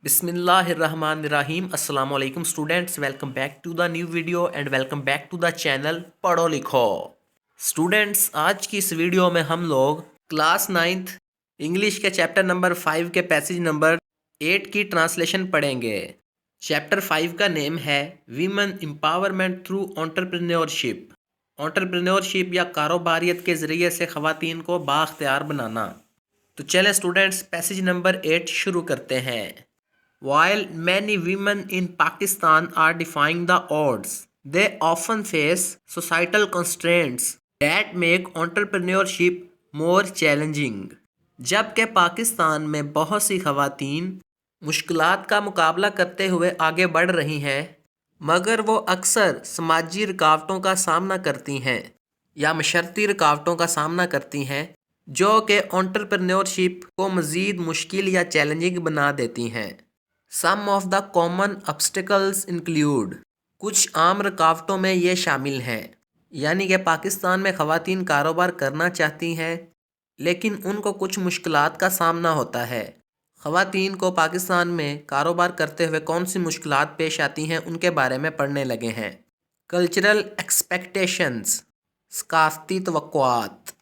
بسم اللہ الرحمن الرحیم السلام علیکم students, welcome back to the new video and welcome back to the channel Parho Likho students. آج کی اس ویڈیو میں ہم لوگ کلاس 9 انگلش کے چیپٹر نمبر 5 کے پیسج نمبر 8 کی ٹرانسلیشن پڑھیں گے۔ چیپٹر 5 کا نیم ہے women empowerment through entrepreneurship, entrepreneurship یا کاروباریت کے ذریعے سے خواتین کو بااختیار بنانا۔ تو چلیں اسٹوڈینٹس، پیسج نمبر 8 شروع کرتے ہیں۔ While many women in Pakistan are defying the odds, they often face societal constraints that make entrepreneurship more challenging. جبکہ پاکستان میں بہت سی خواتین مشکلات کا مقابلہ کرتے ہوئے آگے بڑھ رہی ہیں، مگر وہ اکثر سماجی رکاوٹوں کا سامنا کرتی ہیں یا معاشرتی رکاوٹوں کا سامنا کرتی ہیں جو کہ انٹرپرینیورشپ کو مزید مشکل یا چیلنجنگ بنا دیتی ہیں۔ Some of the common obstacles include، کچھ عام رکاوٹوں میں یہ شامل ہیں، یعنی کہ پاکستان میں خواتین کاروبار کرنا چاہتی ہیں لیکن ان کو کچھ مشکلات کا سامنا ہوتا ہے۔ خواتین کو پاکستان میں کاروبار کرتے ہوئے کون سی مشکلات پیش آتی ہیں ان کے بارے میں پڑھنے لگے ہیں۔ کلچرل ایکسپیکٹیشنز، ثقافتی توقعات۔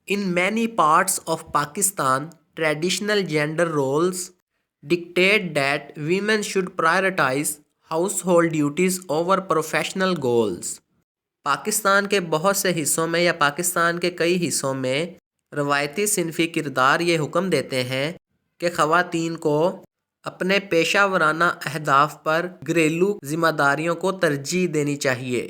In many parts of Pakistan, traditional gender roles dictate that women should prioritize household duties over professional goals۔ Pakistan کے بہت سے حصوں میں یا پاکستان کے کئی حصوں میں روایتی صنفی کردار یہ حکم دیتے ہیں کہ خواتین کو اپنے پیشہ ورانہ اہداف پر گھریلو ذمہ داریوں کو ترجیح دینی چاہیے۔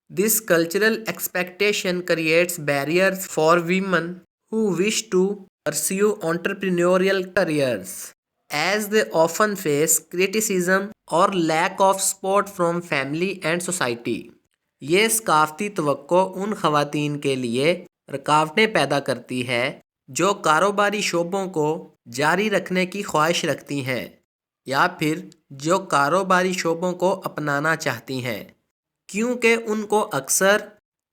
This cultural expectation creates barriers for women who wish to pursue entrepreneurial careers, as they often face criticism or lack of support from family and society۔ یہ ثقافتی توقع ان خواتین کے لیے رکاوٹیں پیدا کرتی ہے جو کاروباری شعبوں کو جاری رکھنے کی خواہش رکھتی ہیں یا پھر جو کاروباری شعبوں کو اپنانا چاہتی ہیں، کیونکہ ان کو اکثر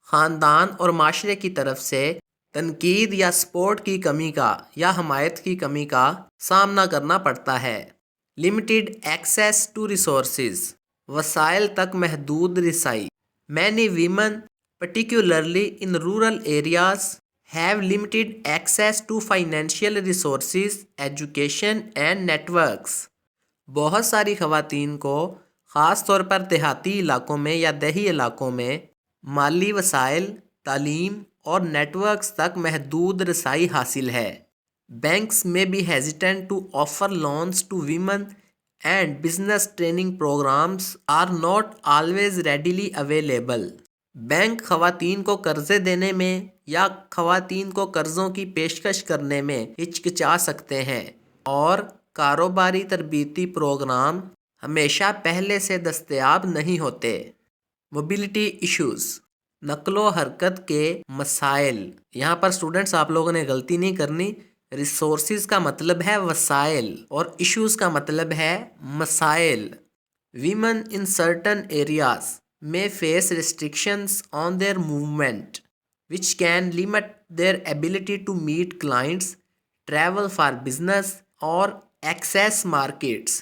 خاندان اور معاشرے کی طرف سے تنقید یا سپورٹ کی کمی کا یا حمایت کی کمی کا سامنا کرنا پڑتا ہے۔ لمیٹڈ ایکسیس ٹو ریسورسز، وسائل تک محدود رسائی۔ Many women particularly in rural areas have limited access to financial resources, education and networks۔ بہت ساری خواتین کو خاص طور پر دیہاتی علاقوں میں یا دیہی علاقوں میں مالی وسائل، تعلیم اور نیٹ ورکس تک محدود رسائی حاصل ہے۔ بینکس میں بھی hesitant to offer loans to women and business training programs are not always readily available۔ Bank خواتین کو قرضے دینے میں یا خواتین کو قرضوں کی پیشکش کرنے میں ہچکچا سکتے ہیں، اور کاروباری تربیتی پروگرام ہمیشہ پہلے سے دستیاب نہیں ہوتے۔ موبلٹی ایشوز، نقل و حرکت کے مسائل۔ یہاں پر اسٹوڈنٹس آپ لوگوں نے غلطی نہیں کرنی، ریسورسز کا مطلب ہے وسائل اور ایشوز کا مطلب ہے مسائل۔ Women in certain areas may face restrictions on their movement which can limit their ability to meet clients, travel for business or access markets۔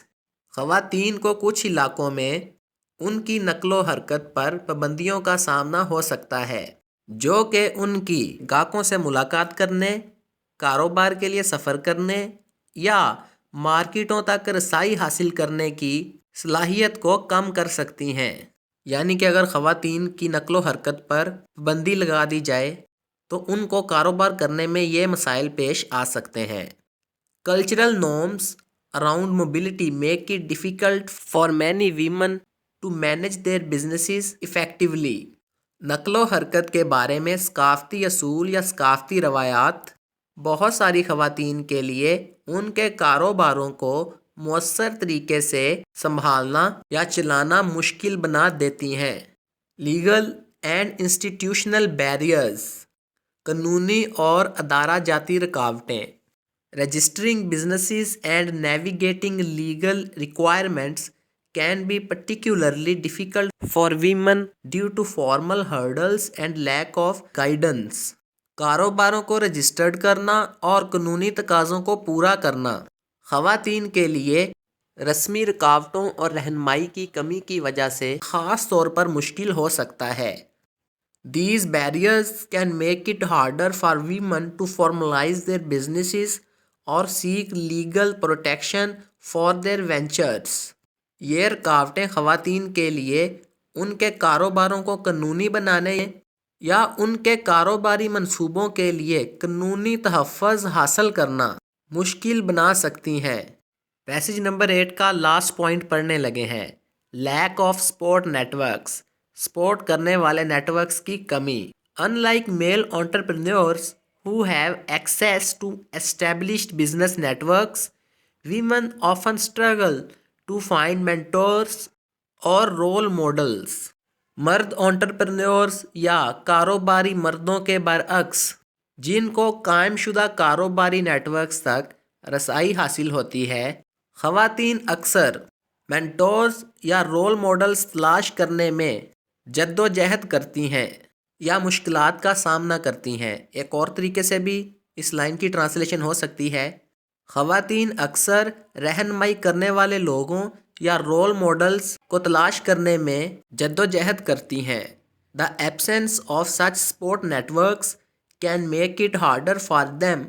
خواتین کو کچھ علاقوں میں ان کی نقل و حرکت پر پابندیوں کا سامنا ہو سکتا ہے جو کہ ان کی گاہکوں سے ملاقات کرنے، کاروبار کے لیے سفر کرنے یا مارکیٹوں تک رسائی حاصل کرنے کی صلاحیت کو کم کر سکتی ہیں۔ یعنی کہ اگر خواتین کی نقل و حرکت پر پابندی لگا دی جائے تو ان کو کاروبار کرنے میں یہ مسائل پیش آ سکتے ہیں۔ Cultural norms around mobility make it difficult for many women to manage their businesses effectively. نقل و حرکت کے بارے میں ثقافتی اصول یا ثقافتی روایات بہت ساری خواتین کے لیے ان کے کاروباروں کو مؤثر طریقے سے سنبھالنا یا چلانا مشکل بنا دیتی ہیں۔ لیگل اینڈ انسٹیٹیوشنل بیریئرز، قانونی اور ادارہ جاتی رکاوٹیں۔ Registering businesses and navigating legal requirements can be particularly difficult for women due to formal hurdles and lack of guidance۔ کاروباروں کو رجسٹرڈ کرنا اور قانونی تقاضوں کو پورا کرنا خواتین کے لیے رسمی رکاوٹوں اور رہنمائی کی کمی کی وجہ سے خاص طور پر مشکل ہو سکتا ہے۔ These barriers can make it harder for women to formalize their businesses or seek legal protection for their ventures۔ یہ رکاوٹیں خواتین کے لیے ان کے کاروباروں کو قانونی بنانے یا ان کے کاروباری منصوبوں کے لیے قانونی تحفظ حاصل کرنا مشکل بنا سکتی ہیں۔ پیسج نمبر 8 کا لاسٹ پوائنٹ پڑھنے لگے ہیں۔ Lack of support networks, support کرنے والے نیٹورکس کی کمی۔ Unlike male entrepreneurs who have access to established business networks, women often struggle to find mentors اور رول ماڈلز۔ مرد انٹرپرینورز یا کاروباری مردوں کے برعکس جن کو قائم شدہ کاروباری نیٹورکس تک رسائی حاصل ہوتی ہے، خواتین اکثر مینٹورز یا رول ماڈلز تلاش کرنے میں جد و جہد کرتی ہیں یا مشکلات کا سامنا کرتی ہیں۔ ایک اور طریقے سے بھی اس لائن کی ٹرانسلیشن ہو سکتی ہے، خواتین اکثر رہنمائی کرنے والے لوگوں یا رول ماڈلز کو تلاش کرنے میں جد و جہد کرتی ہیں۔ The absence of such support networks can make it harder for them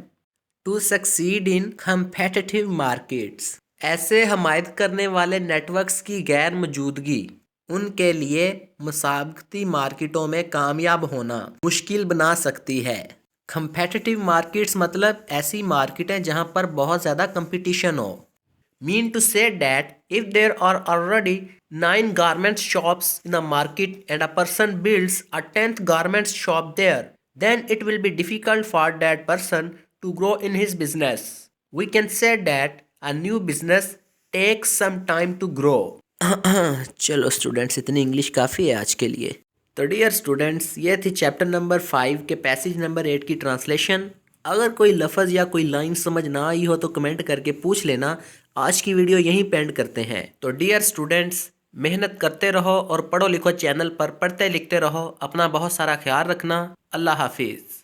to succeed in competitive markets۔ ایسے حمایت کرنے والے نیٹ ورکس کی غیر موجودگی ان کے لیے مسابقتی مارکیٹوں میں کامیاب ہونا مشکل بنا سکتی ہے۔ کمپیٹیٹیو مارکیٹس مطلب ایسی مارکیٹیں جہاں پر بہت زیادہ competition who. Mean to say that if there are already 9 garment shops in a market and a person builds a 10th garment shop there, then it will be difficult for that person to grow in his business. We can say that a new business takes some time to grow. چلو students, اتنی English کافی ہے آج کے لیے۔ تو dear students, یہ تھی chapter number 5 کے پیسج نمبر 8 کی ٹرانسلیشن۔ اگر کوئی لفظ یا کوئی لائن سمجھ نہ آئی ہو تو کمنٹ کر کے پوچھ لینا۔ آج کی ویڈیو یہیں پینڈ کرتے ہیں۔ تو ڈیئر اسٹوڈنٹس، محنت کرتے رہو اور پڑھو لکھو چینل پر پڑھتے لکھتے رہو۔ اپنا بہت سارا خیال رکھنا۔ اللہ حافظ۔